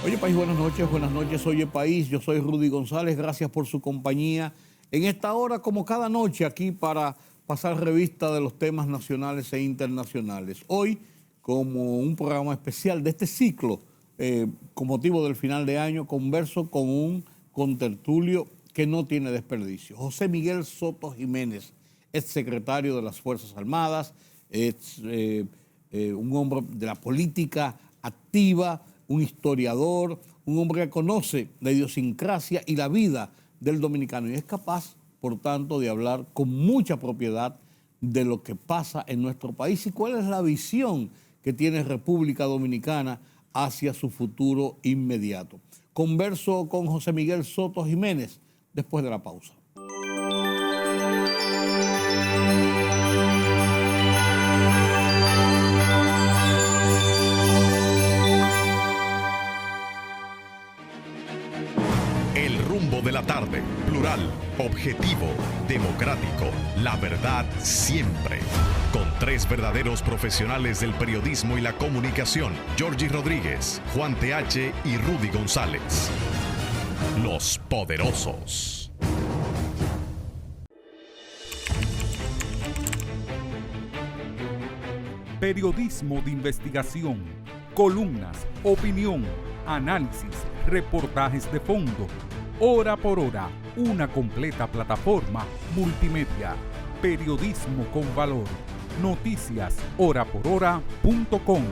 Oye País, buenas noches, Oye País, yo soy Rudy González, gracias por su compañía en esta hora como cada noche aquí para pasar revista de los temas nacionales e internacionales. Hoy como un programa especial de este ciclo, con motivo del final de año, converso con un contertulio que no tiene desperdicio. José Miguel Soto Jiménez, exsecretario de las Fuerzas Armadas, un hombre de la política activa, un historiador, un hombre que conoce la idiosincrasia y la vida del dominicano y es capaz, por tanto, de hablar con mucha propiedad de lo que pasa en nuestro país y cuál es la visión que tiene República Dominicana hacia su futuro inmediato. Converso con José Miguel Soto Jiménez después de la pausa. El rumbo de la tarde, plural, objetivo, democrático, la verdad siempre. Con tres verdaderos profesionales del periodismo y la comunicación, Georgie Rodríguez, Juan TH y Rudy González. Los Poderosos. Periodismo de investigación, columnas, opinión, análisis, reportajes de fondo. Hora por hora, una completa plataforma multimedia. Periodismo con valor. Noticias horapορhora.com.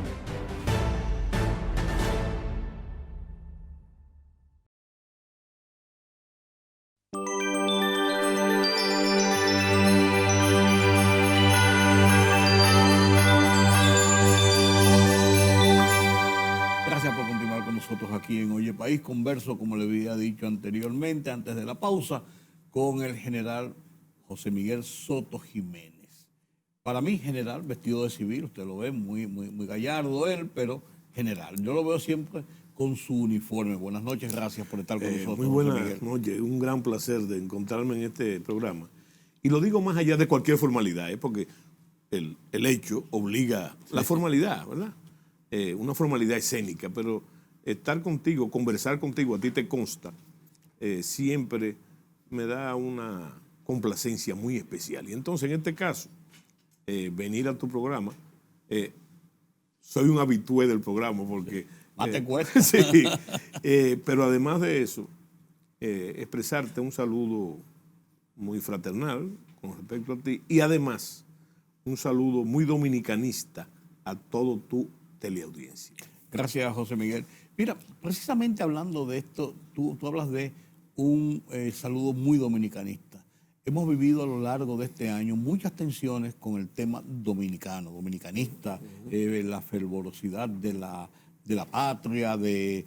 Gracias por continuar con nosotros aquí en Oye País. Converso, como le había dicho anteriormente, antes de la pausa, con el general José Miguel Soto Jiménez. Para mí, general, vestido de civil, usted lo ve muy gallardo él, pero general. Yo lo veo siempre con su uniforme. Buenas noches, gracias por estar con nosotros. Muy buenas noches, un gran placer de encontrarme en este programa. Y lo digo más allá de cualquier formalidad, porque el hecho obliga la formalidad, ¿verdad? Una formalidad escénica, pero estar contigo, conversar contigo, a ti te consta, siempre me da una complacencia muy especial. Y entonces, en este caso, venir a tu programa, soy un habitué del programa porque... Más te cuesta. Sí, pero además de eso, expresarte un saludo muy fraternal con respecto a ti y además un saludo muy dominicanista a todo tu teleaudiencia. Gracias, José Miguel. Mira, precisamente hablando de esto, tú hablas de un saludo muy dominicanista. Hemos vivido a lo largo de este año muchas tensiones con el tema dominicanista, la fervorosidad de la patria, de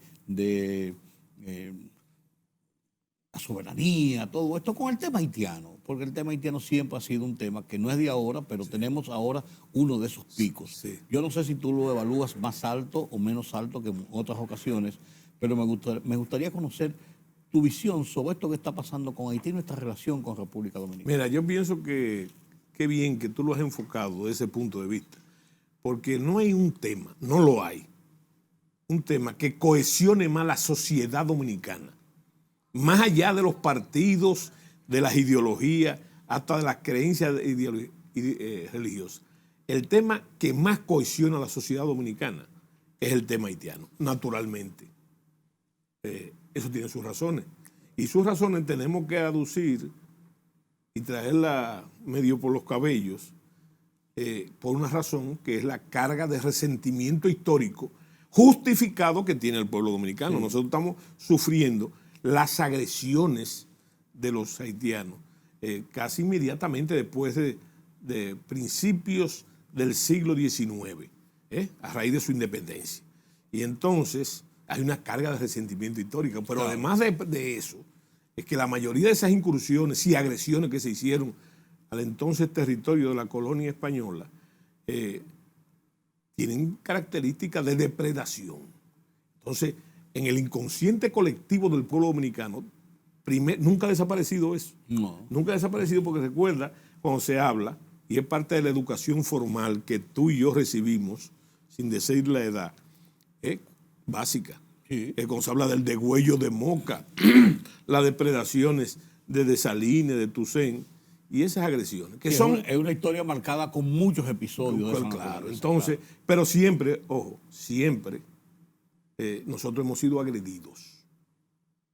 la soberanía, todo esto con el tema haitiano, porque el tema haitiano siempre ha sido un tema que no es de ahora, pero tenemos ahora uno de esos picos. Sí. Yo no sé si tú lo evalúas más alto o menos alto que en otras ocasiones, pero me gustaría conocer tu visión sobre esto que está pasando con Haití y nuestra relación con República Dominicana. Mira, yo pienso que qué bien que tú lo has enfocado desde ese punto de vista, porque no hay un tema, no lo hay, un tema que cohesione más la sociedad dominicana, más allá de los partidos, de las ideologías, hasta de las creencias religiosas. El tema que más cohesiona a la sociedad dominicana es el tema haitiano, naturalmente. Eso tiene sus razones. Y sus razones tenemos que aducir y traerla medio por los cabellos por una razón que es la carga de resentimiento histórico justificado que tiene el pueblo dominicano. Sí. Nosotros estamos sufriendo las agresiones de los haitianos casi inmediatamente después de principios del siglo XIX, a raíz de su independencia. Y entonces hay una carga de resentimiento histórico, pero claro, además de eso, es que la mayoría de esas incursiones y agresiones que se hicieron al entonces territorio de la colonia española tienen características de depredación. Entonces, en el inconsciente colectivo del pueblo dominicano, nunca ha desaparecido eso. No. Nunca ha desaparecido porque recuerda, cuando se habla, y es parte de la educación formal que tú y yo recibimos, sin decir la edad, básica. Sí. Cuando se habla del degüello de Moca, las depredaciones de Desalines, de Toussaint, y esas agresiones, que Sí, son... es una historia marcada con muchos episodios. de esa Claro, naturaleza, entonces, claro. pero siempre, ojo, siempre nosotros hemos sido agredidos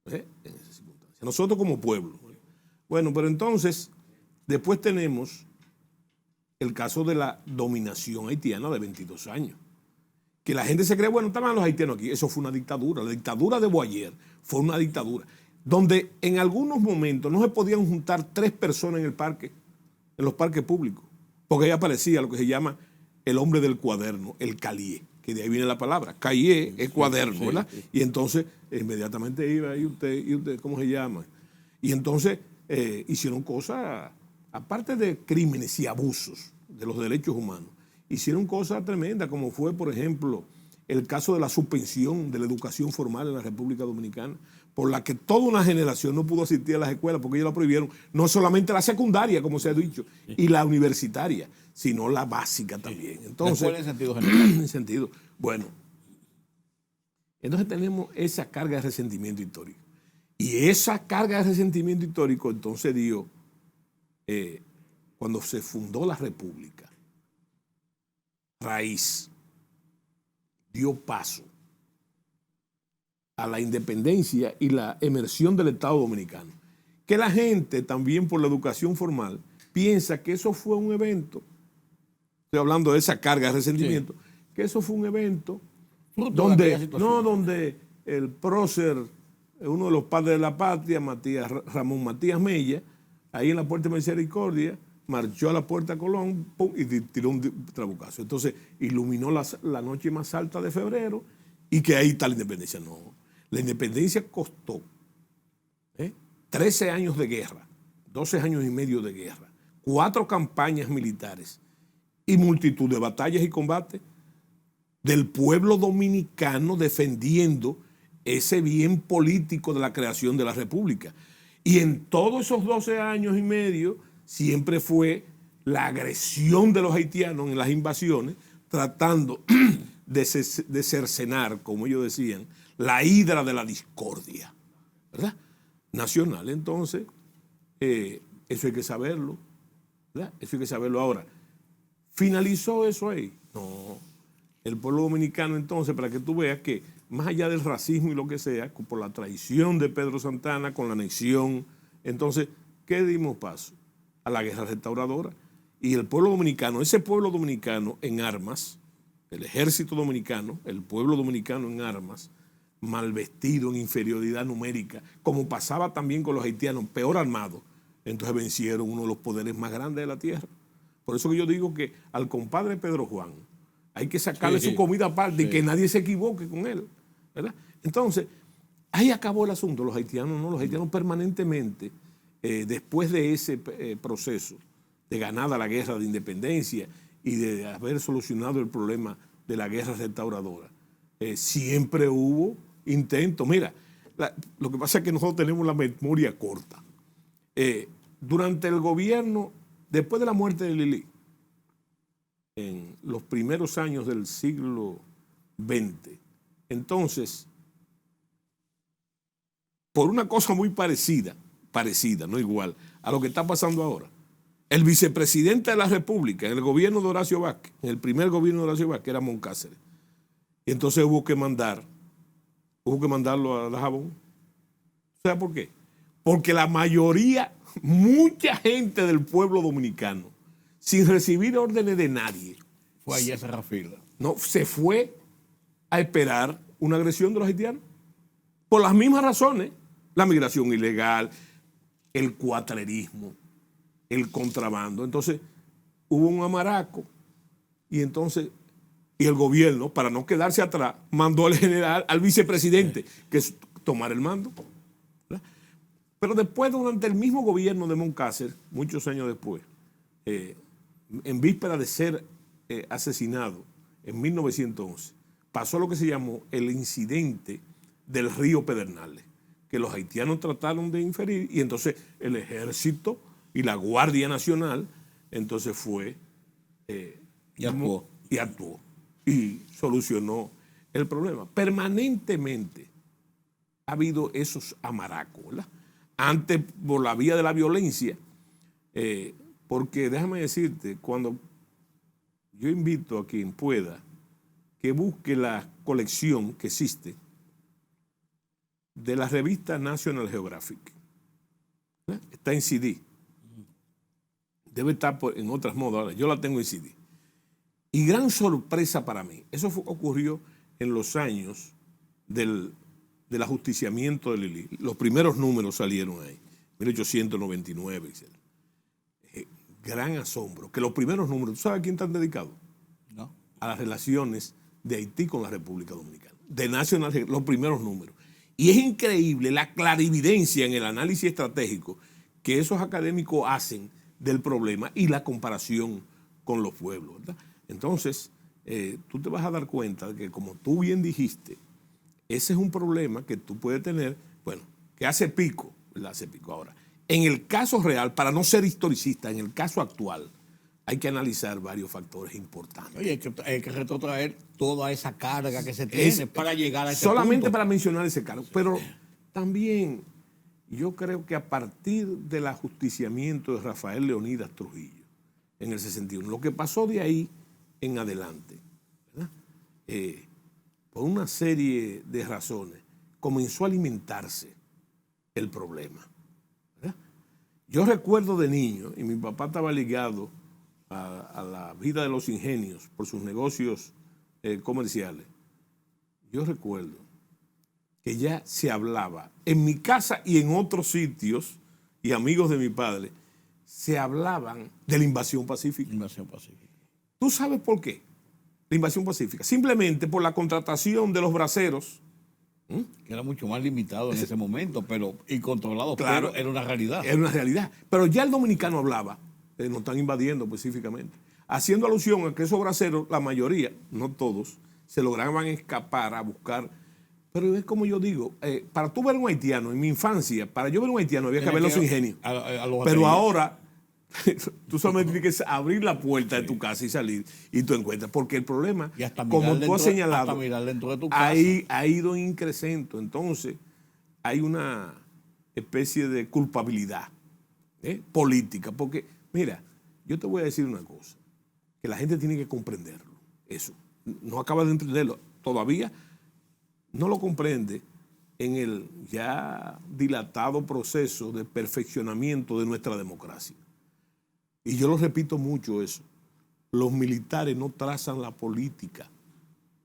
en esa circunstancia. Nosotros como pueblo. Bueno, pero entonces, después tenemos el caso de la dominación haitiana de 22 años. Que la gente se cree, bueno, estaban los haitianos aquí. Eso fue una dictadura. La dictadura de Boyer fue una dictadura donde en algunos momentos no se podían juntar 3 personas en el parque, en los parques públicos, porque ahí aparecía lo que se llama el hombre del cuaderno, el cahier, que de ahí viene la palabra. Cahier es cuaderno, ¿verdad? Sí. Y entonces inmediatamente iba, y usted, ¿cómo se llama? Y entonces hicieron cosas, aparte de crímenes y abusos de los derechos humanos, hicieron cosas tremendas, como fue, por ejemplo, el caso de la suspensión de la educación formal en la República Dominicana, por la que toda una generación no pudo asistir a las escuelas porque ellos la prohibieron, no solamente la secundaria, como se ha dicho, y la universitaria, sino la básica también. Entonces, en sentido general. En sentido, bueno, entonces tenemos esa carga de resentimiento histórico. Y esa carga de resentimiento histórico entonces dio, cuando se fundó la República, raíz, dio paso a la independencia y la emersión del Estado Dominicano. Que la gente también por la educación formal piensa que eso fue un evento, estoy hablando de esa carga de resentimiento, sí, que eso fue un evento donde el prócer, uno de los padres de la patria, Ramón Matías Mella, ahí en la Puerta de Misericordia, marchó a la Puerta Colón, pum, y tiró un trabucazo. Entonces iluminó la noche más alta de febrero y que ahí está la independencia. No, la independencia costó 13 años de guerra, 12 años y medio de guerra, 4 campañas militares y multitud de batallas y combates del pueblo dominicano defendiendo ese bien político de la creación de la República. Y en todos esos 12 años y medio siempre fue la agresión de los haitianos en las invasiones, tratando de cercenar, como ellos decían, la hidra de la discordia, ¿verdad? Nacional. Entonces, eso hay que saberlo, ¿verdad? Eso hay que saberlo ahora. ¿Finalizó eso ahí? No. El pueblo dominicano, entonces, para que tú veas que más allá del racismo y lo que sea, por la traición de Pedro Santana con la anexión, entonces, ¿qué dimos paso? A la guerra restauradora. Y el pueblo dominicano, ese pueblo dominicano en armas, el ejército dominicano, el pueblo dominicano en armas, mal vestido, en inferioridad numérica, como pasaba también con los haitianos, peor armados, entonces vencieron uno de los poderes más grandes de la tierra. Por eso que yo digo que al compadre Pedro Juan hay que sacarle su comida aparte y que nadie se equivoque con él, ¿verdad? Entonces, ahí acabó el asunto. Los haitianos no, los haitianos permanentemente, después de ese proceso de ganada la guerra de independencia y de haber solucionado el problema de la guerra restauradora, siempre hubo intentos. Mira, lo que pasa es que nosotros tenemos la memoria corta. Durante el gobierno, después de la muerte de Lili, en los primeros años del siglo XX, entonces, por una cosa muy parecida, no igual, a lo que está pasando ahora, el vicepresidente de la República en el gobierno de Horacio Vázquez, en el primer gobierno de Horacio Vázquez, era Moncáceres. Y entonces hubo que mandarlo a Dajabón. ¿Sabes por qué? Porque la mayoría, mucha gente del pueblo dominicano, sin recibir órdenes de nadie, fue allá a cerrar fila. No, se fue a esperar una agresión de los haitianos. Por las mismas razones, la migración ilegal, el cuatrerismo, el contrabando. Entonces, hubo un amaraco y entonces, y el gobierno, para no quedarse atrás, mandó al general, al vicepresidente, que es tomar el mando. ¿Verdad? Pero después, durante el mismo gobierno de Moncácer, muchos años después, en víspera de ser asesinado en 1911, pasó lo que se llamó el incidente del río Pedernales, que los haitianos trataron de inferir y entonces el ejército y la Guardia Nacional entonces fue y actuó y solucionó el problema. Permanentemente ha habido esos amaracos, ¿verdad? Antes por la vía de la violencia, porque déjame decirte, cuando yo invito a quien pueda que busque la colección que existe de la revista National Geographic, ¿verdad? Está en CD, debe estar en otras modas, ahora yo la tengo en CD. Y gran sorpresa para mí, eso ocurrió en los años del ajusticiamiento de Lili. Los primeros números salieron ahí, 1899, etc. Gran asombro, que los primeros números, ¿tú sabes a quién están dedicados? No. A las relaciones de Haití con la República Dominicana. De National, los primeros números. Y es increíble la clarividencia en el análisis estratégico que esos académicos hacen del problema y la comparación con los pueblos, ¿verdad? Entonces, tú te vas a dar cuenta de que, como tú bien dijiste, ese es un problema que tú puedes tener, bueno, que hace pico, ¿verdad? Hace pico. Ahora, en el caso real, para no ser historicista, en el caso actual, hay que analizar varios factores importantes. Oye, hay que retrotraer toda esa carga que se tiene para llegar a ese solamente punto. Para mencionar ese cargo, pero también yo creo que a partir del ajusticiamiento de Rafael Leonidas Trujillo en el 61, lo que pasó de ahí en adelante, ¿verdad? Por una serie de razones, comenzó a alimentarse el problema, ¿verdad? Yo recuerdo de niño, y mi papá estaba ligado a la vida de los ingenios por sus negocios comerciales. Yo recuerdo que ya se hablaba en mi casa y en otros sitios, y amigos de mi padre, se hablaban de la invasión pacífica. Invasión pacífica. ¿Tú sabes por qué? La invasión pacífica. Simplemente por la contratación de los braceros. Que era mucho más limitado en ese momento, pero y controlado, Claro, pero era una realidad. Era una realidad. Pero ya el dominicano hablaba, nos están invadiendo específicamente, haciendo alusión a que esos braceros, la mayoría, no todos, se lograban escapar a buscar. Pero es como yo digo, para tú ver un haitiano, en mi infancia, para yo ver un haitiano había que ver los ingenios. Pero ahora, tú solamente tienes que abrir la puerta de tu casa y salir, y tú encuentras. Porque el problema, como tú has señalado, mirar dentro de tu casa. ha ido en incremento. Entonces, hay una especie de culpabilidad política. Porque, mira, yo te voy a decir una cosa, que la gente tiene que comprenderlo. Eso. No acaba de entenderlo. Todavía no lo comprende en el ya dilatado proceso de perfeccionamiento de nuestra democracia. Y yo lo repito mucho eso. Los militares no trazan la política.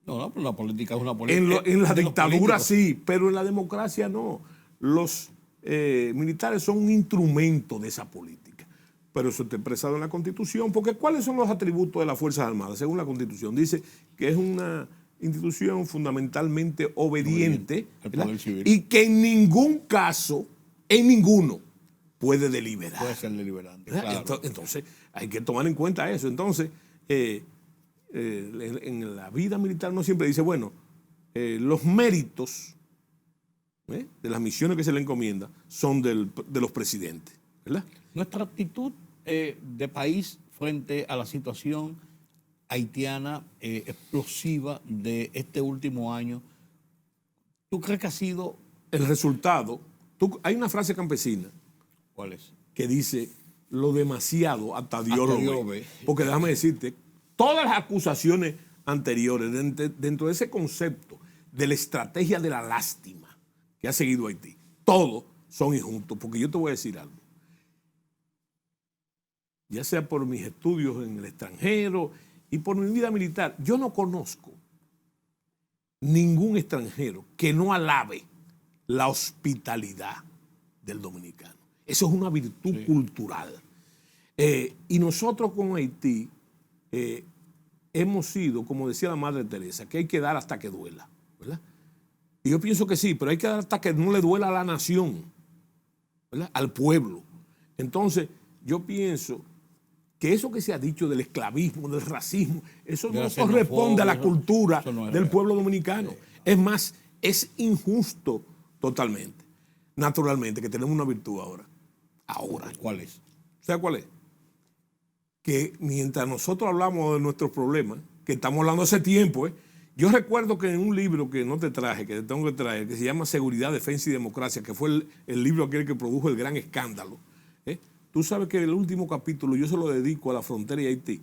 No, pero la política es una política. En la dictadura sí, pero en la democracia no. Los militares son un instrumento de esa política. Pero eso está expresado en la Constitución, porque ¿cuáles son los atributos de las Fuerzas Armadas? Según la Constitución, dice que es una institución fundamentalmente obediente, y que en ningún caso, en ninguno, puede deliberar. Puede ser deliberante, claro. Entonces, hay que tomar en cuenta eso. Entonces, en la vida militar uno siempre dice, bueno, los méritos de las misiones que se le encomienda son de los presidentes, ¿verdad? Nuestra actitud de país frente a la situación haitiana explosiva de este último año, ¿tú crees que ha sido el resultado? Hay una frase campesina. ¿Cuál es? Que dice, lo demasiado hasta Dios lo ve. Porque déjame decirte, todas las acusaciones anteriores dentro de ese concepto de la estrategia de la lástima que ha seguido Haití, todos son injustos. Porque yo te voy a decir algo. Ya sea por mis estudios en el extranjero y por mi vida militar, yo no conozco ningún extranjero que no alabe la hospitalidad del dominicano. Eso es una virtud cultural. Y nosotros con Haití hemos sido, como decía la Madre Teresa, que hay que dar hasta que duela, ¿verdad? Y yo pienso que sí, pero hay que dar hasta que no le duela a la nación, ¿verdad? Al pueblo. Entonces, yo pienso que eso que se ha dicho del esclavismo, del racismo, eso no corresponde a la cultura del pueblo dominicano. Es más, es injusto totalmente. Naturalmente, que tenemos una virtud ahora. ¿Cuál es? ¿Sabes cuál es? Que mientras nosotros hablamos de nuestros problemas, que estamos hablando hace tiempo, Yo recuerdo que en un libro que no te traje, que te tengo que traer, que se llama Seguridad, Defensa y Democracia, que fue el libro aquel que produjo el gran escándalo. Tú sabes que el último capítulo yo se lo dedico a la frontera y Haití.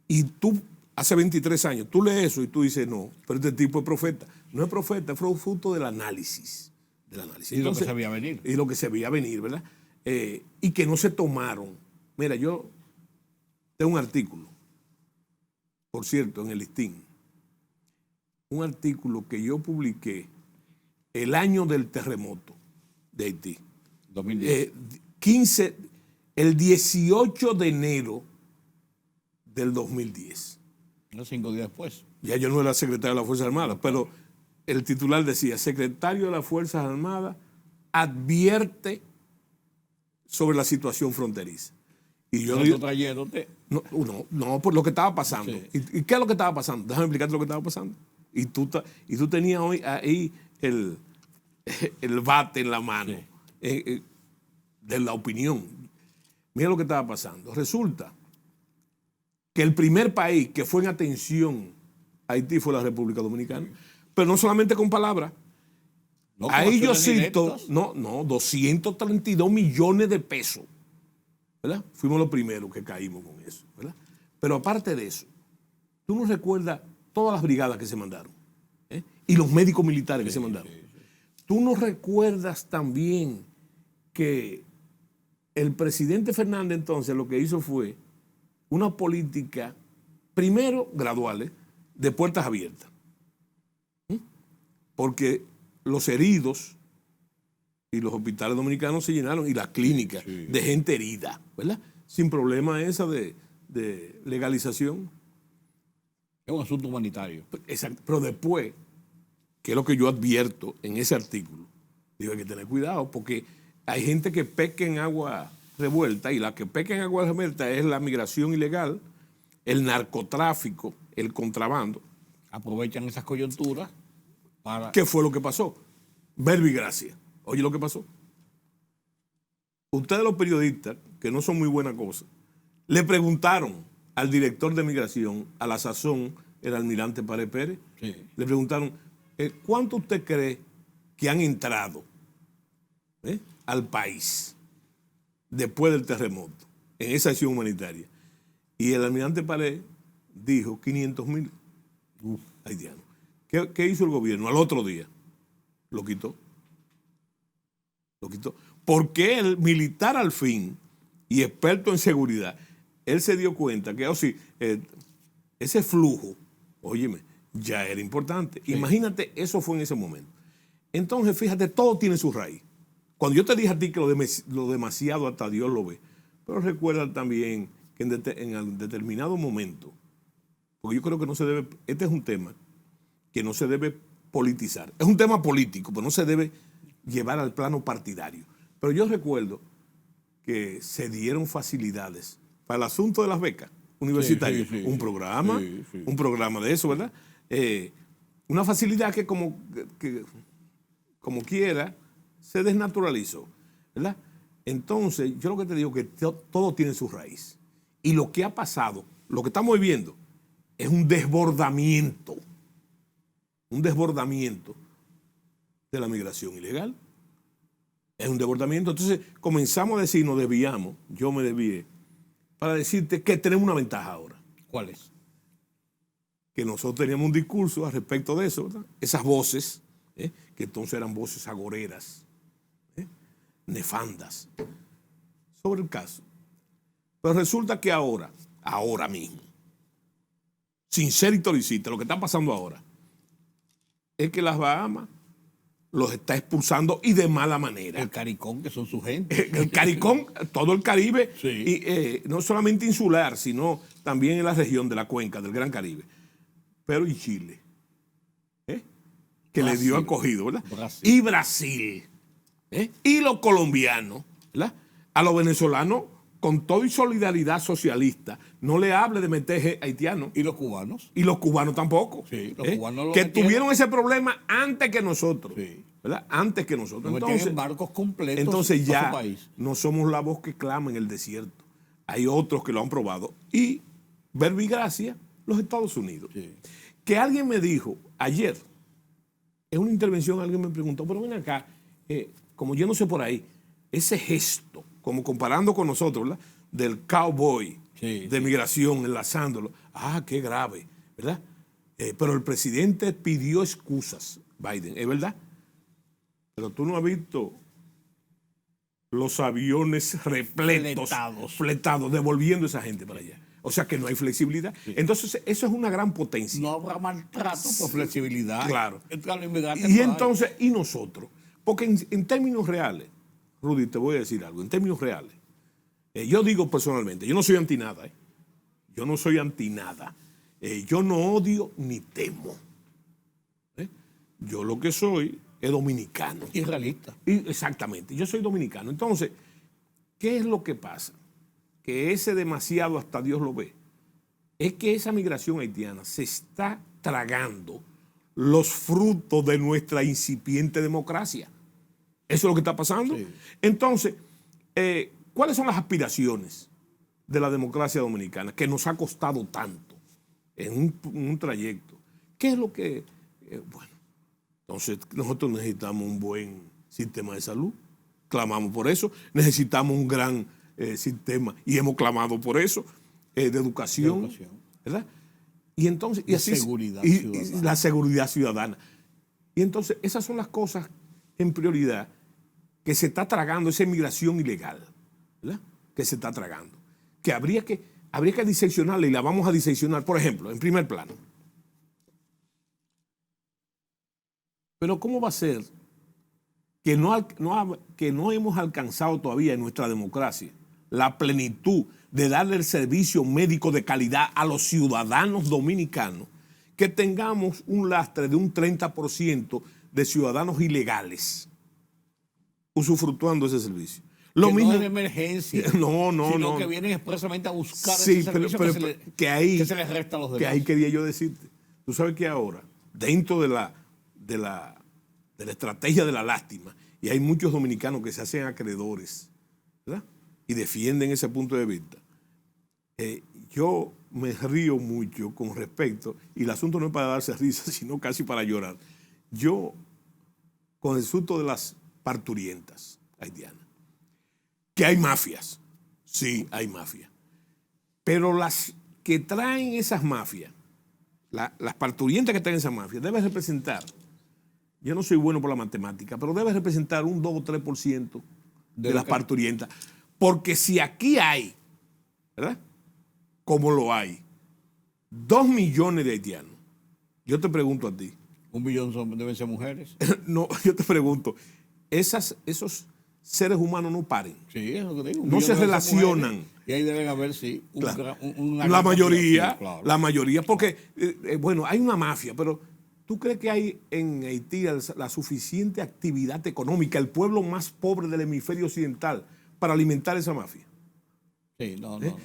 Y tú, hace 23 años, tú lees eso y tú dices, no, pero este tipo es profeta. No es profeta, fue fruto del análisis. Y entonces, lo que se veía venir. Y lo que se veía venir, ¿verdad? Y que no se tomaron. Mira, yo tengo un artículo, por cierto, en el Listín. Un artículo que yo publiqué el año del terremoto de Haití. 2010. El 18 de enero del 2010. 5 días después. Ya yo no era secretario de las Fuerzas Armadas, pero el titular decía, secretario de las Fuerzas Armadas advierte sobre la situación fronteriza. Y yo trayéndote. No, por lo que estaba pasando. Sí. ¿Y qué es lo que estaba pasando? Déjame explicarte lo que estaba pasando. Y tú tenías hoy ahí el bate en la mano de la opinión. Mira lo que estaba pasando. Resulta que el primer país que fue en atención a Haití fue la República Dominicana. Pero no solamente con palabras. No, ahí yo cito, 232 millones de pesos. ¿Verdad? Fuimos los primeros que caímos con eso. ¿Verdad? Pero aparte de eso, tú no recuerdas todas las brigadas que se mandaron, y los médicos militares que se mandaron. Tú no recuerdas también que el presidente Fernández entonces lo que hizo fue una política, primero graduales, de puertas abiertas. Porque los heridos y los hospitales dominicanos se llenaron y las clínicas de gente herida, ¿verdad? Sin problema esa de legalización. Es un asunto humanitario. Exacto. Pero después, que es lo que yo advierto en ese artículo, digo, hay que tener cuidado porque hay gente que peca en agua revuelta y la que peca en agua revuelta es la migración ilegal, el narcotráfico, el contrabando. Aprovechan esas coyunturas para... ¿Qué fue lo que pasó? Verbigracia. Oye lo que pasó. Ustedes los periodistas, que no son muy buena cosa, le preguntaron al director de migración, a la sazón, el almirante Pared Pérez, le preguntaron, ¿cuánto usted cree que han entrado al país después del terremoto en esa acción humanitaria? Y el almirante Pared dijo 500,000 haitianos. ¿Qué hizo el gobierno? Al otro día lo quitó. Lo quitó. Porque el militar al fin y experto en seguridad, él se dio cuenta que ese flujo, óyeme, ya era importante. Sí. Imagínate, eso fue en ese momento. Entonces, fíjate, todo tiene su raíz. Cuando yo te dije a ti que lo demasiado hasta Dios lo ve, pero recuerda también que en determinado momento, porque yo creo que no se debe, este es un tema que no se debe politizar. Es un tema político, pero no se debe llevar al plano partidario. Pero yo recuerdo que se dieron facilidades para el asunto de las becas universitarias. Un programa de eso, ¿verdad? Una facilidad que como quiera se desnaturalizó, ¿verdad? Entonces, yo lo que te digo es que todo tiene su raíz. Y lo que ha pasado, lo que estamos viviendo, es un desbordamiento de la migración ilegal. Es un desbordamiento. Entonces, comenzamos a decir, nos desviamos, yo me desvié, para decirte que tenemos una ventaja ahora. ¿Cuál es? Que nosotros teníamos un discurso al respecto de eso, ¿verdad? Esas voces, que entonces eran voces agoreras, nefandas, sobre el caso. Pero resulta que ahora mismo, sin ser historicista, lo que está pasando ahora es que las Bahamas los está expulsando y de mala manera. El CARICOM, que son su gente. El CARICOM, todo el Caribe, sí. Y no solamente insular, sino también en la región de la cuenca del Gran Caribe. Pero y Chile, que Brasil, le dio acogido, ¿verdad? Brasil. Y Brasil, y los colombianos, ¿verdad? A los venezolanos, con todo y solidaridad socialista, no le hable de meter haitianos. ¿Y los cubanos? Y los cubanos tampoco. Sí, los cubanos lo que metieron. Tuvieron ese problema antes que nosotros. Sí. ¿Verdad? Antes que nosotros. Entonces, barcos completos. Entonces ya su país. No somos la voz que clama en el desierto. Hay otros que lo han probado. Y verbigracia, los Estados Unidos. Sí. Que alguien me dijo Ayer, en una intervención alguien me preguntó, pero ven acá, como yo no sé por ahí, ese gesto, como comparando con nosotros, ¿verdad? Del cowboy de migración, enlazándolo, qué grave, ¿verdad? Pero el presidente pidió excusas, Biden, ¿es verdad? Pero tú no has visto los aviones fletados, devolviendo a esa gente para allá. O sea que no hay flexibilidad. Sí. Entonces, eso es una gran potencia. No habrá maltrato por flexibilidad. Claro. Y entonces, ¿y nosotros? Porque en términos reales, Rudy, te voy a decir algo, en términos reales, yo digo personalmente, yo no soy anti nada, yo no soy anti nada, yo no odio ni temo. Yo lo que soy es dominicano. Y realista. Exactamente, yo soy dominicano. Entonces, ¿qué es lo que pasa? Que ese demasiado hasta Dios lo ve. Es que esa migración haitiana se está tragando los frutos de nuestra incipiente democracia. Eso es lo que está pasando. Sí. Entonces, ¿cuáles son las aspiraciones de la democracia dominicana que nos ha costado tanto en un trayecto? ¿Qué es lo que...? Bueno, entonces nosotros necesitamos un buen sistema de salud. Clamamos por eso. Necesitamos un gran sistema, y hemos clamado por eso, de educación. ¿Verdad? Y entonces... Y así, seguridad ciudadana. Y la seguridad ciudadana. Y entonces esas son las cosas en prioridad que se está tragando esa inmigración ilegal, ¿verdad? Que se está tragando. Que habría que diseccionarla, y la vamos a diseccionar, por ejemplo, en primer plano. Pero ¿cómo va a ser que no hemos alcanzado todavía en nuestra democracia la plenitud de darle el servicio médico de calidad a los ciudadanos dominicanos, que tengamos un lastre de un 30% de ciudadanos ilegales usufructuando ese servicio? Lo mismo, no es de emergencia. No. Que vienen expresamente a buscar ese servicio que se les resta a los demás. Que ahí quería yo decirte. Tú sabes que ahora, dentro de la estrategia de la lástima, y hay muchos dominicanos que se hacen acreedores, ¿verdad? Y defienden ese punto de vista. Yo me río mucho con respecto, y el asunto no es para darse risa, sino casi para llorar. Yo, con el asunto de las parturientas haitianas, que hay mafias, sí, hay mafias, pero las que traen esas mafias, las parturientas que traen esas mafias, deben representar, yo no soy bueno por la matemática, pero debe representar un 2 o 3% de las parturientas. Porque si aquí hay, ¿verdad? Como lo hay, 2 millones de haitianos, yo te pregunto a ti. 1 millón deben ser mujeres. No, yo te pregunto, esos seres humanos no paren. Sí, es lo que digo. No se relacionan. Y ahí deben haber, sí, la mayoría, sí, claro. La mayoría, porque, bueno, hay una mafia, pero ¿tú crees que hay en Haití la suficiente actividad económica, el pueblo más pobre del hemisferio occidental, para alimentar esa mafia? Sí,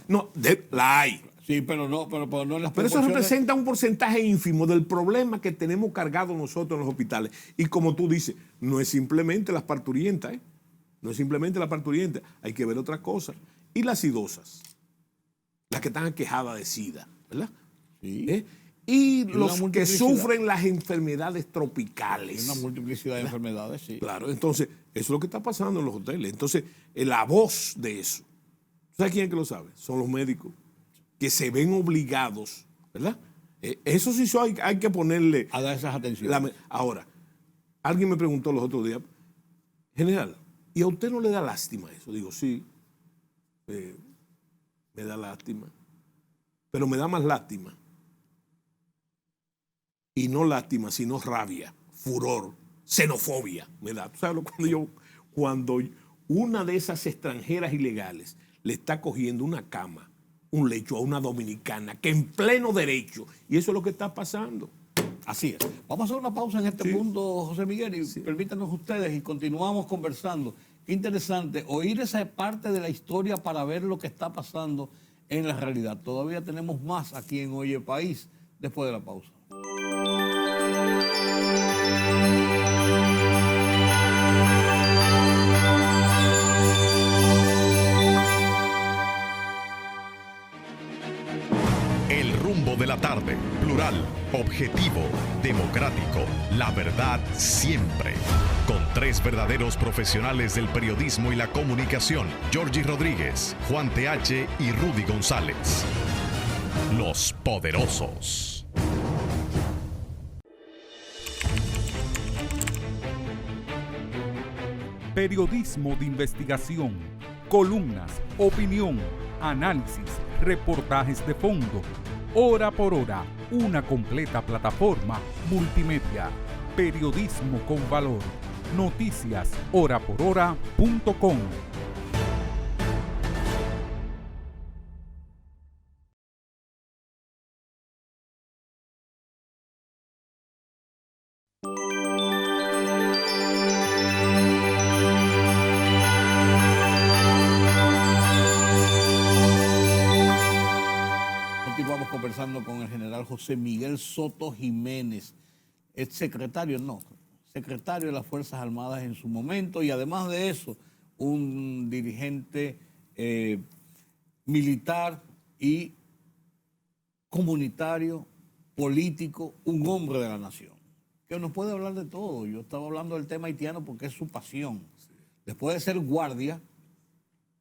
no. La hay. Sí, pero no en las Pero eso representa un porcentaje ínfimo del problema que tenemos cargado nosotros en los hospitales. Y como tú dices, no es simplemente las parturientas, No es simplemente las parturientas, hay que ver otras cosas. Y las idosas, las que están aquejadas de SIDA, ¿verdad? Sí. Y los que sufren las enfermedades tropicales. Hay una multiplicidad de enfermedades, sí. Claro, entonces, eso es lo que está pasando en los hoteles. Entonces, la voz de eso, ¿sabes quién es que lo sabe? Son los médicos, que se ven obligados, ¿verdad? Eso sí hay que ponerle... a dar esas atenciones. Ahora, alguien me preguntó los otros días, general, ¿y a usted no le da lástima eso? Digo, sí, me da lástima, pero me da más lástima. Y no lástima, sino rabia, furor, xenofobia me da. ¿Tú sabes cuando una de esas extranjeras ilegales le está cogiendo una cama, un lecho a una dominicana que en pleno derecho, y eso es lo que está pasando? Así es. Vamos a hacer una pausa en este punto, José Miguel, y permítanos ustedes y continuamos conversando. Qué interesante oír esa parte de la historia para ver lo que está pasando en la realidad. Todavía tenemos más aquí en Oye País después de la pausa. El rumbo de la tarde, plural, objetivo. objetivo, democrático, la verdad siempre. Con tres verdaderos profesionales del periodismo y la comunicación, Georgie Rodríguez, Juan TH y Rudy González. Los Poderosos. Periodismo de investigación, columnas, opinión, análisis, reportajes de fondo. Hora por hora, una completa plataforma multimedia. Periodismo con valor. Noticias horaporhora.com. Continuamos conversando con el general José Miguel Soto Jiménez, secretario de las Fuerzas Armadas en su momento, y además de eso, un dirigente militar y comunitario, político, un hombre de la nación, que nos puede hablar de todo. Yo estaba hablando del tema haitiano porque es su pasión. Después de ser guardia,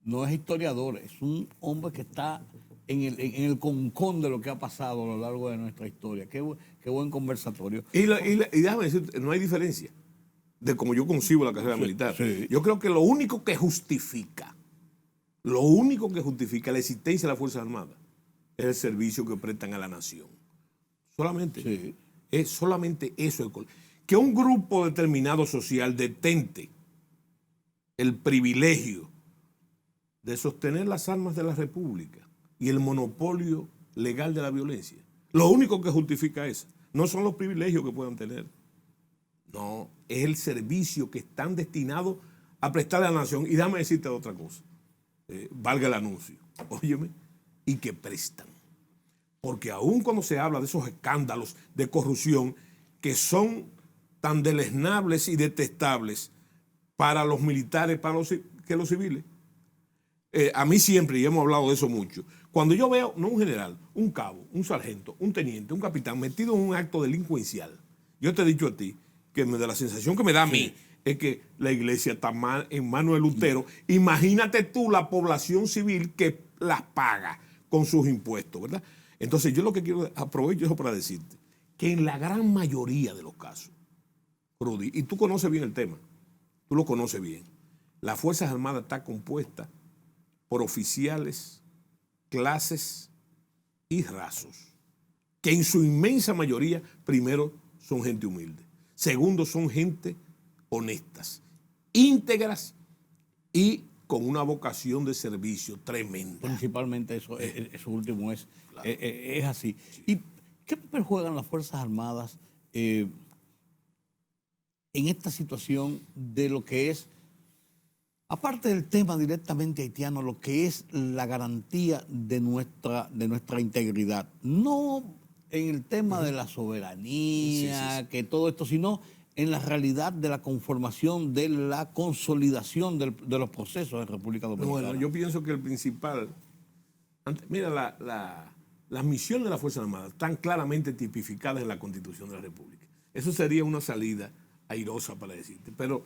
no es historiador, es un hombre que está en el concón de lo que ha pasado a lo largo de nuestra historia. Qué buen conversatorio. Y déjame decirte, no hay diferencia de cómo yo concibo la carrera militar. Sí. Yo creo que lo único que justifica la existencia de las Fuerzas Armadas es el servicio que prestan a la nación. Solamente. Sí. Es solamente eso. Que un grupo determinado social detente el privilegio de sostener las armas de la República y el monopolio legal de la violencia. Lo único que justifica eso no son los privilegios que puedan tener. No, es el servicio que están destinados a prestarle a la nación. Y déjame decirte otra cosa. Valga el anuncio. Óyeme, y que prestan. Porque aún cuando se habla de esos escándalos de corrupción que son tan deleznables y detestables para los militares, que los civiles. A mí siempre, y hemos hablado de eso mucho, cuando yo veo, no un general, un cabo, un sargento, un teniente, un capitán metido en un acto delincuencial, yo te he dicho a ti que de la sensación que me da a mí es que la iglesia está en manos de Lutero. Imagínate tú la población civil que las paga con sus impuestos, ¿verdad? Entonces yo lo que quiero, aprovecho eso para decirte, que en la gran mayoría de los casos, Rudy, y tú conoces bien el tema, tú lo conoces bien, las Fuerzas Armadas está compuesta por oficiales, clases y rasos, que en su inmensa mayoría, primero, son gente humilde, segundo, son gente honestas, íntegras y con una vocación de servicio tremenda. Principalmente eso último es así. ¿Y qué papel juegan las Fuerzas Armadas en esta situación de lo que es, aparte del tema directamente haitiano, lo que es la garantía de nuestra integridad? No en el tema de la soberanía, que todo esto, sino en la realidad de la conformación, de la consolidación de los procesos de República Dominicana. Bueno, yo pienso que el principal... Mira, las misiones de las Fuerzas Armadas están claramente tipificadas en la Constitución de la República. Eso sería una salida airosa para decirte. Pero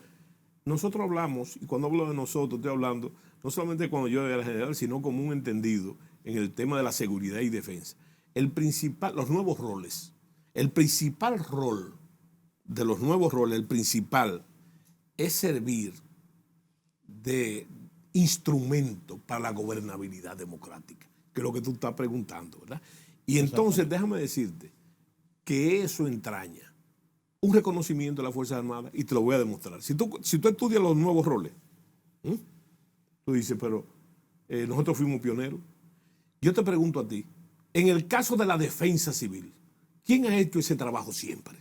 nosotros hablamos, y cuando hablo de nosotros, estoy hablando no solamente cuando yo era general, sino como un entendido en el tema de la seguridad y defensa. Los nuevos roles. El principal rol de los nuevos roles, el principal, es servir de instrumento para la gobernabilidad democrática, que es lo que tú estás preguntando, ¿verdad? Y entonces déjame decirte que eso entraña un reconocimiento de las Fuerzas Armadas, y te lo voy a demostrar. Si tú estudias los nuevos roles, tú dices, pero nosotros fuimos pioneros. Yo te pregunto a ti, en el caso de la defensa civil, ¿quién ha hecho ese trabajo siempre?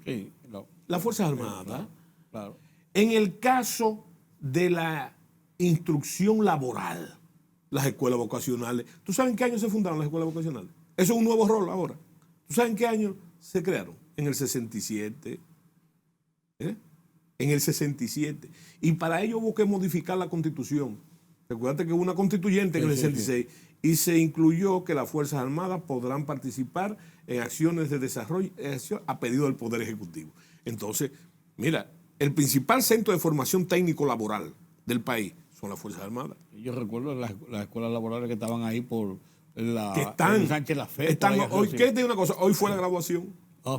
Sí, no. Las Fuerzas Armadas. Claro. En el caso de la instrucción laboral, las escuelas vocacionales, ¿tú sabes en qué año se fundaron las escuelas vocacionales? Eso es un nuevo rol ahora. ¿Tú sabes en qué año se crearon? En el 67. En el 67. Y para ello hubo que modificar la Constitución. Recuérdate que hubo una constituyente en el 66 y se incluyó que las Fuerzas Armadas podrán participar en acciones de desarrollo a pedido del Poder Ejecutivo. Entonces, mira, el principal centro de formación técnico-laboral del país son las Fuerzas Armadas. Yo recuerdo las escuelas laborales que estaban ahí por que están, en Sánchez Laferte. Están, hoy, ¿qué te digo una cosa? Hoy fue la graduación.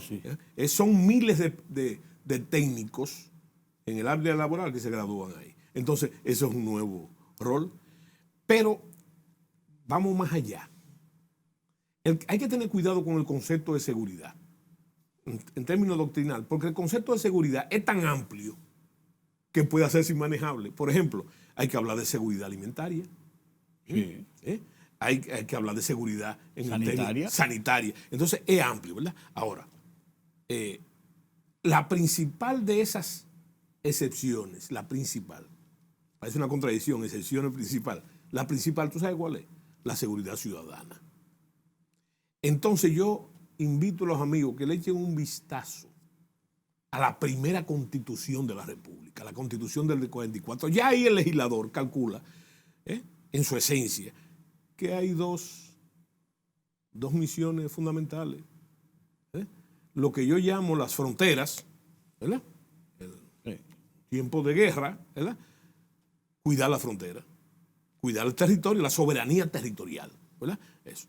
Sí. Son miles de técnicos en el área laboral que se gradúan ahí. Entonces, eso es un nuevo rol. Pero vamos más allá. Hay que tener cuidado con el concepto de seguridad, en términos doctrinal, porque el concepto de seguridad es tan amplio que puede hacerse inmanejable. Por ejemplo, hay que hablar de seguridad alimentaria. Sí. Hay que hablar de seguridad sanitaria. Sanitaria. Entonces, es amplio, ¿verdad? Ahora, la principal de esas excepciones, la principal, parece una contradicción, excepción principal. La principal, ¿tú sabes cuál es? La seguridad ciudadana. Entonces yo invito a los amigos que le echen un vistazo a la primera constitución de la República, la constitución del 44. Ya ahí el legislador calcula, en su esencia, que hay dos misiones fundamentales. Lo que yo llamo las fronteras, ¿verdad? El tiempo de guerra, ¿verdad? Cuidar la frontera, cuidar el territorio, la soberanía territorial, ¿verdad? Eso.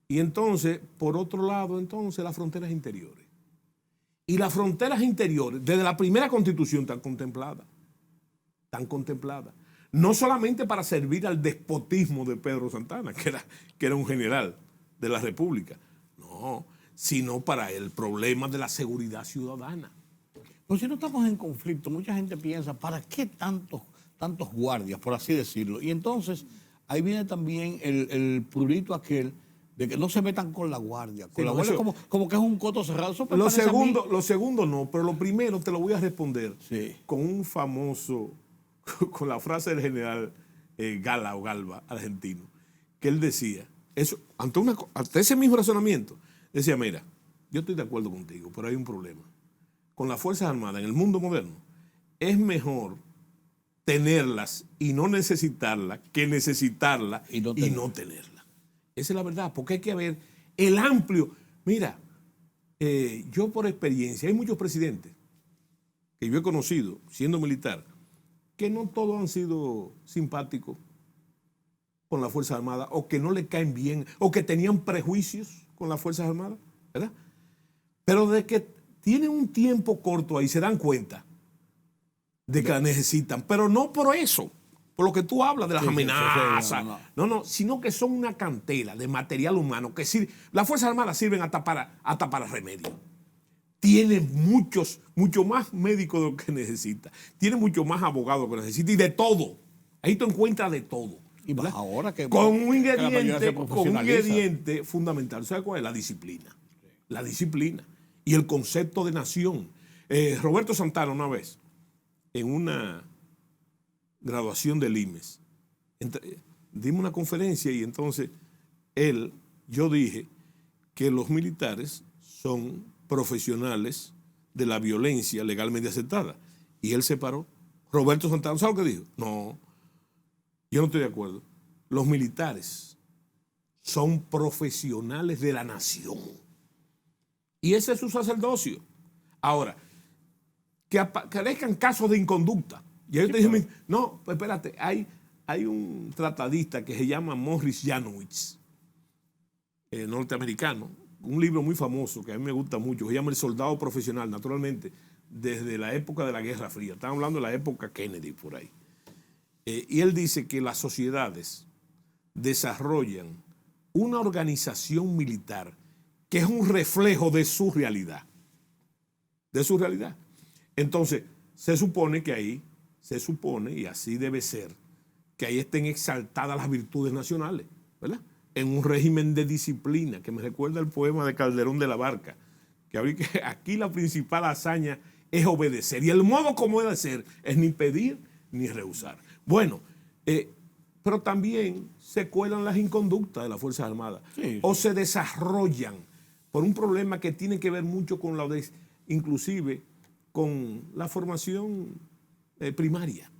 Y entonces, por otro lado, entonces, las fronteras interiores. Y las fronteras interiores, desde la primera constitución, están contempladas. No solamente para servir al despotismo de Pedro Santana, que era un general de la República, no, sino para el problema de la seguridad ciudadana. Pues si no estamos en conflicto, mucha gente piensa, ¿para qué tantos guardias, por así decirlo? Y entonces, ahí viene también el prurito aquel de que no se metan con la guardia. Con la guardia como que es un coto cerrado. Lo segundo no, pero lo primero te lo voy a responder con un famoso, con la frase del general Galva, argentino, que él decía, eso, ante ese mismo razonamiento, decía, mira, yo estoy de acuerdo contigo, pero hay un problema. Con las Fuerzas Armadas en el mundo moderno, es mejor tenerlas y no necesitarlas que necesitarlas y no tenerlas. Esa es la verdad, porque hay que ver el amplio. Mira, yo por experiencia, hay muchos presidentes que yo he conocido, siendo militar, que no todos han sido simpáticos con las Fuerzas Armadas, o que no le caen bien, o que tenían prejuicios con las Fuerzas Armadas, ¿verdad? Pero de que tienen un tiempo corto ahí, se dan cuenta de que la necesitan, pero no por eso, por lo que tú hablas de las amenazas, no, sino que son una cantera de material humano que sirve. Las Fuerzas Armadas sirven hasta para remedio. Tienen mucho más médicos de lo que necesita, tienen mucho más abogados de lo que necesita y de todo. Ahí tú encuentras de todo. Y más ahora que con un ingrediente fundamental. ¿Sabes cuál es? La disciplina. La disciplina y el concepto de nación. Roberto Santana una vez, en una graduación del IMES, dimos una conferencia y entonces yo dije que los militares son profesionales de la violencia legalmente aceptada. Y él se paró. Roberto Santana, ¿sabes lo que dijo? No, yo no estoy de acuerdo. Los militares son profesionales de la nación. Y ese es su sacerdocio. Ahora, que aparezcan casos de inconducta. Y ellos te dicen, no, pues espérate, hay un tratadista que se llama Morris Janowitz, norteamericano, un libro muy famoso que a mí me gusta mucho, se llama El Soldado Profesional, naturalmente, desde la época de la Guerra Fría. Están hablando de la época Kennedy, por ahí. Y él dice que las sociedades desarrollan una organización militar que es un reflejo de su realidad. De su realidad. Entonces, se supone, y así debe ser, que ahí estén exaltadas las virtudes nacionales, ¿verdad? En un régimen de disciplina, que me recuerda el poema de Calderón de la Barca, que aquí la principal hazaña es obedecer, y el modo como debe ser es ni pedir ni rehusar. Bueno, pero también se cuelan las inconductas de las Fuerzas Armadas, o se desarrollan por un problema que tiene que ver mucho con inclusive con la formación primaria.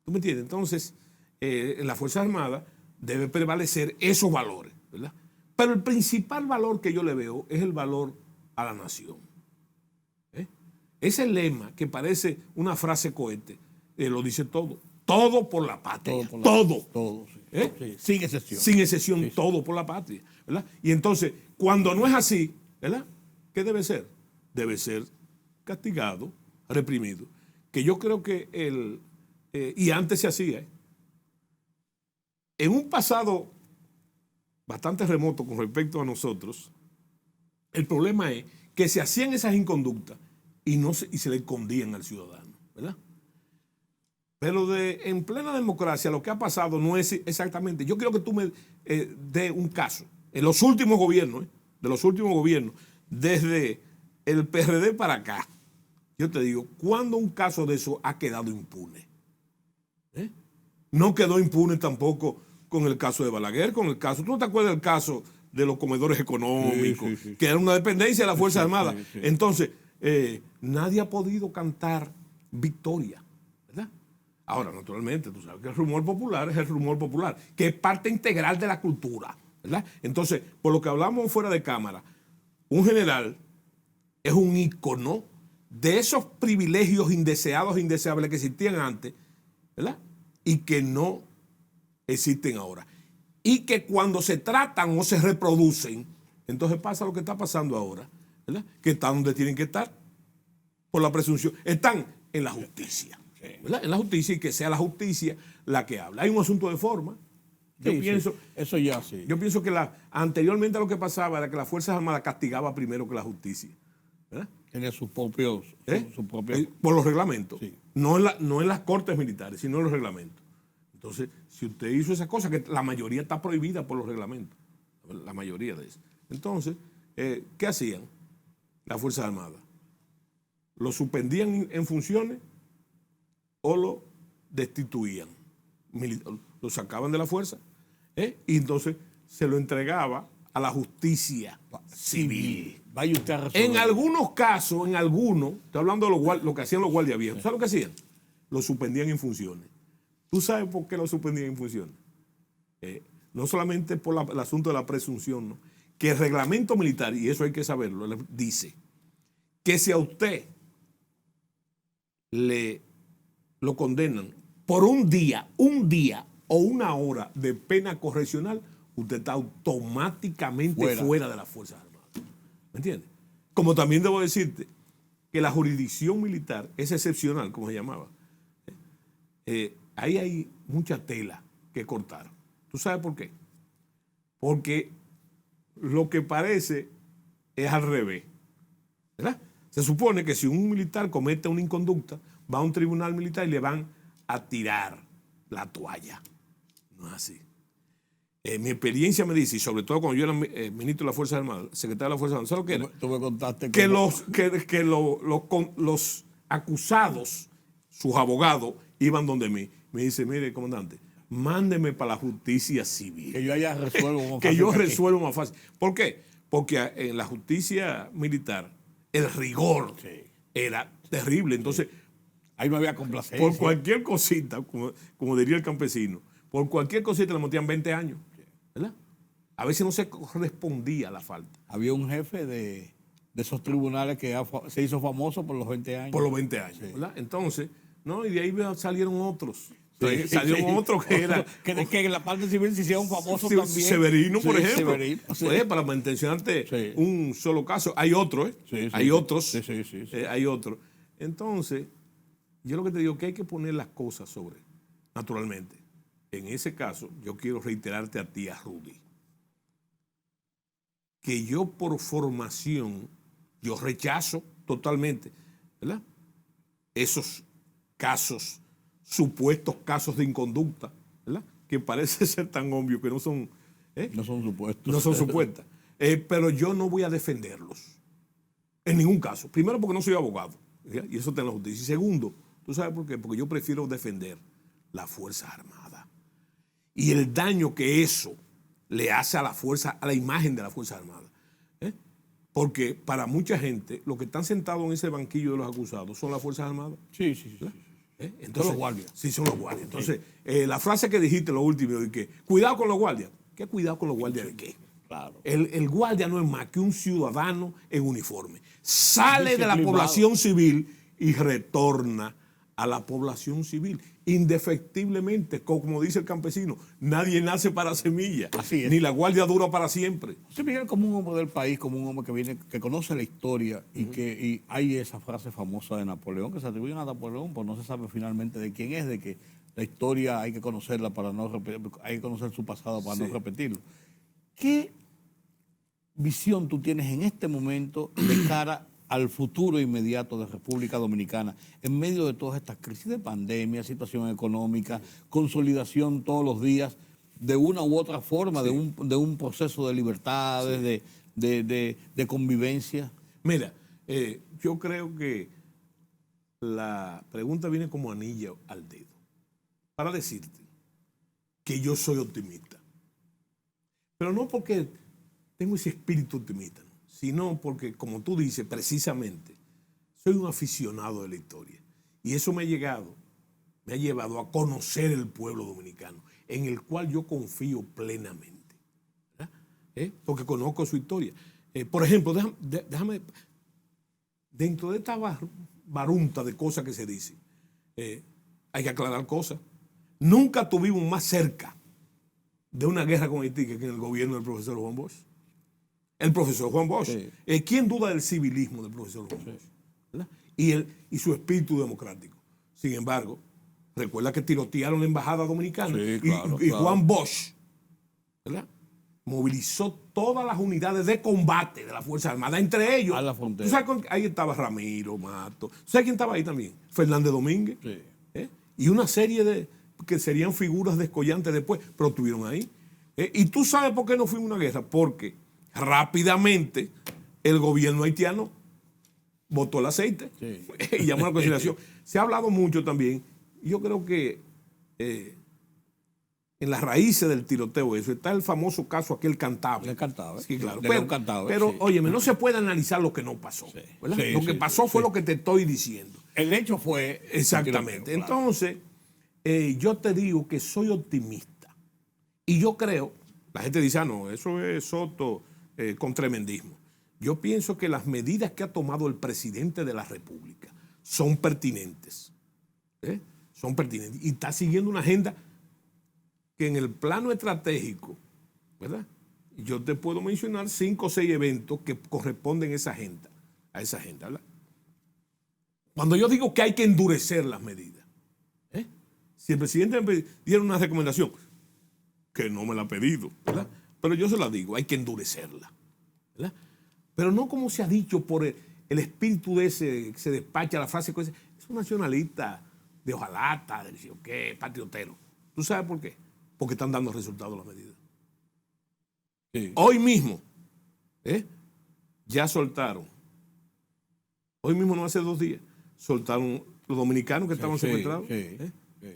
¿Tú me entiendes? Entonces, en las Fuerzas Armadas debe prevalecer esos valores, ¿verdad? Pero el principal valor que yo le veo es el valor a la nación. Ese lema que parece una frase cohete, lo dice todo. Todo por la patria. Todo. Sí. Sí, sin excepción. Sin excepción, Sí. todo por la patria, ¿verdad? Y entonces, cuando no es así, ¿verdad? ¿Qué debe ser? Debe ser castigado, reprimido. Que yo creo que y antes se hacía, en un pasado bastante remoto con respecto a nosotros, el problema es que se hacían esas inconductas y se le escondían al ciudadano, ¿verdad? Pero en plena democracia lo que ha pasado no es exactamente. Yo quiero que tú me des un caso. En los últimos gobiernos, desde el PRD para acá, yo te digo, ¿cuándo un caso de eso ha quedado impune? No quedó impune tampoco con el caso de Balaguer, ¿tú no te acuerdas del caso de los comedores económicos, Sí. que era una dependencia de las Fuerzas Armadas? Sí. Entonces, nadie ha podido cantar victoria, ¿verdad? Ahora, naturalmente, tú sabes que el rumor popular es el rumor popular, que es parte integral de la cultura, ¿verdad? Entonces, por lo que hablamos fuera de cámara, un general es un ícono de esos privilegios indeseados e indeseables que existían antes, ¿verdad? Y que no existen ahora. Y que cuando se tratan o se reproducen, entonces pasa lo que está pasando ahora, ¿verdad? Que están donde tienen que estar, por la presunción. Están en la justicia, ¿verdad? En la justicia, y que sea la justicia la que habla. Hay un asunto de forma. Yo pienso, eso ya sí. Yo pienso que anteriormente lo que pasaba era que las Fuerzas Armadas castigaban primero que la justicia, ¿verdad? Tiene sus propios... por los reglamentos. Sí. No en las cortes militares, sino en los reglamentos. Entonces, si usted hizo esa cosa, que la mayoría está prohibida por los reglamentos, la mayoría de eso. Entonces, ¿qué hacían las Fuerzas Armadas? ¿Lo suspendían en funciones o lo destituían? Lo sacaban de la fuerza, y entonces se lo entregaba a la justicia civil. Vaya usted a resolver. En algunos casos, estoy hablando de lo que hacían los guardias viejos. ¿Sabes lo que hacían? Lo suspendían en funciones. ¿Tú sabes por qué lo suspendían en funciones? No solamente por el asunto de la presunción, ¿no? Que el reglamento militar, y eso hay que saberlo, dice que si a usted lo condenan por un día o una hora de pena correccional, usted está automáticamente fuera de las Fuerzas Armadas. ¿Me entiendes? Como también debo decirte que la jurisdicción militar es excepcional, como se llamaba. Ahí hay mucha tela que cortar. ¿Tú sabes por qué? Porque lo que parece es al revés, ¿verdad? Se supone que si un militar comete una inconducta, va a un tribunal militar y le van a tirar la toalla. No es así. Mi experiencia me dice, y sobre todo cuando yo era ministro de las Fuerzas Armadas, secretario de las Fuerzas Armadas, ¿sabes lo que era? Tú me contaste Que los acusados, sus abogados, iban donde mí. Me dice, mire, comandante, mándeme para la justicia civil. Que yo allá resuelvo más fácil. Que yo resuelvo más fácil. ¿Por qué? Porque en la justicia militar el rigor era terrible. Entonces, ahí no había complacencia. por cualquier cosita, como diría el campesino, por cualquier cosita le metían 20 años, ¿verdad? A veces no se correspondía a la falta. Había un jefe de esos tribunales que se hizo famoso por los 20 años. Por los 20 años, ¿verdad? Entonces, no, y de ahí salieron otros. Salieron otros que eran... Que en la parte civil se hicieron famosos también. Severino, por ejemplo. Severino, Oye, para mencionarte un solo caso. Hay otros, hay otros. Hay otros. Entonces, yo lo que te digo es que hay que poner las cosas sobre. Naturalmente, en ese caso, yo quiero reiterarte a ti, a Rudy, que yo por formación, yo rechazo totalmente, ¿verdad? Esos casos, supuestos casos de inconducta, ¿verdad? Que parece ser tan obvio que no son... No son supuestos. No son supuestas. Pero yo no voy a defenderlos. En ningún caso. Primero, porque no soy abogado. ¿Ya? Y eso está en la justicia. Y segundo, ¿tú sabes por qué? Porque yo prefiero defender la Fuerza Armada. Y el daño que eso le hace a la fuerza, a la imagen de la Fuerza Armada. Porque para mucha gente, los que están sentados en ese banquillo de los acusados son las Fuerzas Armadas. Sí. Entonces, son los guardias. Sí, son los guardias. Entonces, la frase que dijiste, lo último, de que cuidado con los guardias. ¿Qué cuidado con los guardias de qué? Claro. El guardia no es más que un ciudadano en uniforme. Sale de la Disciplinado. población civil y retorna a la población civil. Indefectiblemente, como dice el campesino, nadie nace para semilla. Así es. Ni la guardia dura para siempre. José Miguel, como un hombre del país, como un hombre que conoce la historia y hay esa frase famosa de Napoleón que se atribuye a Napoleón, pues no se sabe finalmente de quién es, de que la historia hay que conocerla para no hay que conocer su pasado para no repetirlo. ¿Qué visión tú tienes en este momento de cara al futuro inmediato de República Dominicana en medio de todas estas crisis de pandemia, situación económica, consolidación todos los días de una u otra forma de un proceso de libertades, de convivencia? Mira, yo creo que la pregunta viene como anillo al dedo para decirte que yo soy optimista. Pero no porque tengo ese espíritu optimista, ¿no? Sino porque, como tú dices, precisamente, soy un aficionado de la historia. Y eso me ha llevado a conocer el pueblo dominicano, en el cual yo confío plenamente, ¿verdad? Porque conozco su historia. Por ejemplo, déjame, dentro de esta barunta de cosas que se dicen, hay que aclarar cosas. Nunca tuvimos más cerca de una guerra con Haití que en el gobierno del profesor Juan Bosch. El profesor Juan Bosch. Sí. ¿Quién duda del civilismo del profesor Juan Bosch? ¿Verdad? Y su espíritu democrático. Sin embargo, recuerda que tirotearon la embajada dominicana. Sí, claro, y Juan Bosch, ¿verdad?, movilizó todas las unidades de combate de la Fuerza Armada, entre ellos. A la frontera. ¿Tú sabes ahí estaba Ramiro Mato? ¿Sabes quién estaba ahí también? Fernández Domínguez. Sí. Y una serie de que serían figuras descollantes después, pero estuvieron ahí. Y tú sabes por qué no fuimos a una guerra, porque rápidamente el gobierno haitiano botó el aceite y llamó a la conciliación. Se ha hablado mucho también, y yo creo que en las raíces del tiroteo eso está el famoso caso aquel Cantave. El Cantave. Sí, claro. Pero óyeme, no se puede analizar lo que no pasó. Sí. ¿Verdad? Sí, lo que pasó fue lo que te estoy diciendo. El hecho fue... Exactamente. Claro. Entonces, yo te digo que soy optimista. Y yo creo, la gente dice, no, eso es Soto con tremendismo. Yo pienso que las medidas que ha tomado el presidente de la República son pertinentes. Son pertinentes. Y está siguiendo una agenda que en el plano estratégico, ¿verdad?, yo te puedo mencionar 5 o 6 eventos que corresponden a esa agenda, ¿verdad? Cuando yo digo que hay que endurecer las medidas, si el presidente me diera una recomendación, que no me la ha pedido, ¿verdad?, pero yo se la digo, hay que endurecerla, ¿verdad? Pero no como se ha dicho por el espíritu de ese que se despacha la frase, es un nacionalista de hojalata, de patriotero. ¿Tú sabes por qué? Porque están dando resultados las medidas. Sí. Hoy mismo, ya soltaron. Hoy mismo, no hace 2 días, soltaron los dominicanos que estaban secuestrados.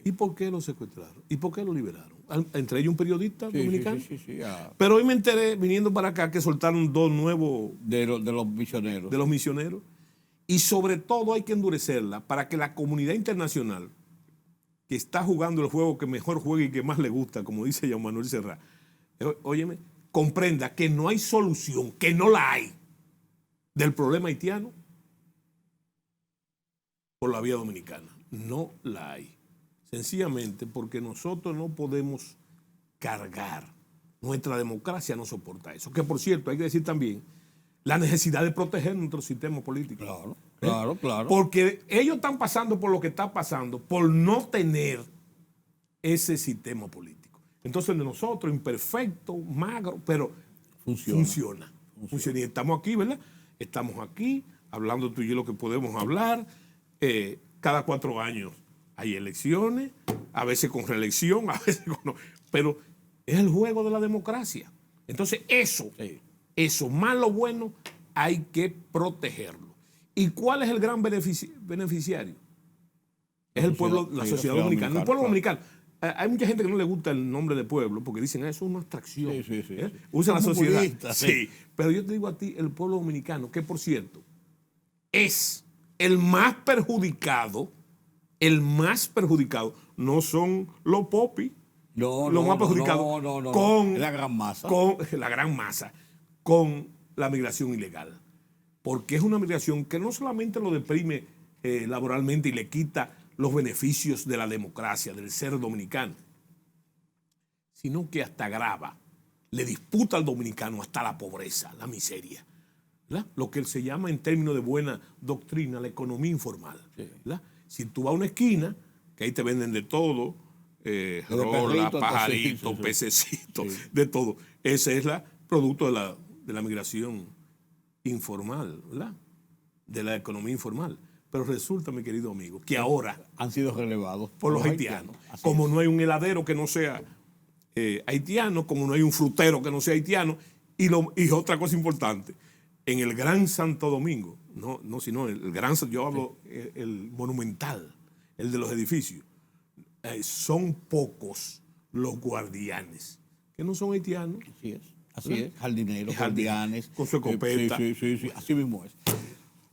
¿Y por qué los secuestraron? ¿Y por qué los liberaron? Entre ellos un periodista dominicano. Pero hoy me enteré, viniendo para acá, que soltaron 2 nuevos... De los misioneros. De los misioneros. Y sobre todo hay que endurecerla para que la comunidad internacional, que está jugando el juego que mejor juega y que más le gusta, como dice Jean Manuel Serrat, óyeme, comprenda que no hay solución, que no la hay, del problema haitiano por la vía dominicana. No la hay. Sencillamente porque nosotros no podemos cargar. Nuestra democracia no soporta eso. Que, por cierto, hay que decir también la necesidad de proteger nuestro sistema político. Claro. Porque ellos están pasando por lo que está pasando por no tener ese sistema político. Entonces, de nosotros, imperfecto, magro, pero funciona. Y estamos aquí, ¿verdad? Estamos aquí, hablando tú y yo lo que podemos hablar. Cada 4 años hay elecciones, a veces con reelección, a veces con... No, pero es el juego de la democracia. Entonces, eso, más lo bueno, hay que protegerlo. ¿Y cuál es el gran beneficiario? Es el pueblo, la sociedad dominicana. El pueblo dominicano. Hay mucha gente que no le gusta el nombre de pueblo porque dicen, eso es una abstracción. Usa la sociedad. Sí. Pero yo te digo a ti, el pueblo dominicano, que por cierto, es el más perjudicado El más perjudicado no son los popis, los más perjudicados con la gran masa. Con la gran masa, con la migración ilegal. Porque es una migración que no solamente lo deprime laboralmente y le quita los beneficios de la democracia, del ser dominicano, sino que hasta agrava, le disputa al dominicano hasta la pobreza, la miseria, ¿verdad? Lo que se llama en términos de buena doctrina la economía informal. ¿Verdad? Si tú vas a una esquina, que ahí te venden de todo, rola, pajaritos, pececitos, de todo. Ese es el producto de la migración informal, ¿verdad? De la economía informal. Pero resulta, mi querido amigo, que ahora han sido relevados por los haitianos. Como no hay un heladero que no sea haitiano, como no hay un frutero que no sea haitiano, y otra cosa importante, en el Gran Santo Domingo, sino el Gran, yo hablo el monumental, el de los edificios, son pocos los guardianes que no son haitianos. Así es, jardineros, guardianes. Con su escopeta. Sí, así mismo es.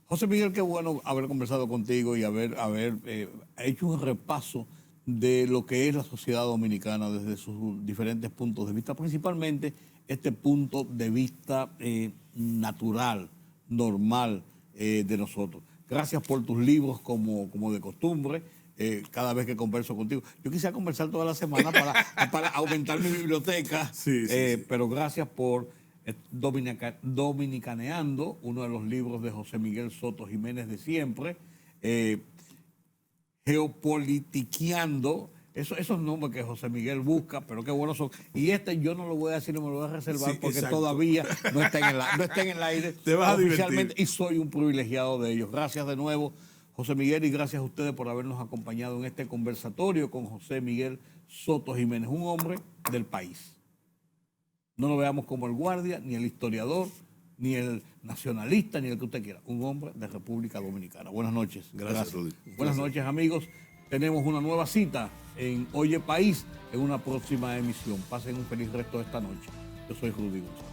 José Miguel, qué bueno haber conversado contigo y haber hecho un repaso de lo que es la sociedad dominicana desde sus diferentes puntos de vista, principalmente este punto de vista natural, normal de nosotros. Gracias por tus libros como de costumbre. Cada vez que converso contigo. Yo quisiera conversar toda la semana para aumentar mi biblioteca, pero gracias por Dominicaneando, uno de los libros de José Miguel Soto Jiménez de siempre, Geopolitiqueando, esos nombres que José Miguel busca, pero qué buenos son. Y yo no lo voy a decir, no me lo voy a reservar porque todavía no está en el aire. Te vas a oficialmente divertir. Y soy un privilegiado de ellos. Gracias de nuevo, José Miguel, y gracias a ustedes por habernos acompañado en este conversatorio con José Miguel Soto Jiménez, un hombre del país. No lo veamos como el guardia, ni el historiador, ni el nacionalista, ni el que usted quiera. Un hombre de República Dominicana. Buenas noches. Gracias, Rudy. Buenas noches, amigos. Tenemos una nueva cita en Oye País en una próxima emisión. Pasen un feliz resto de esta noche. Yo soy Rudy González.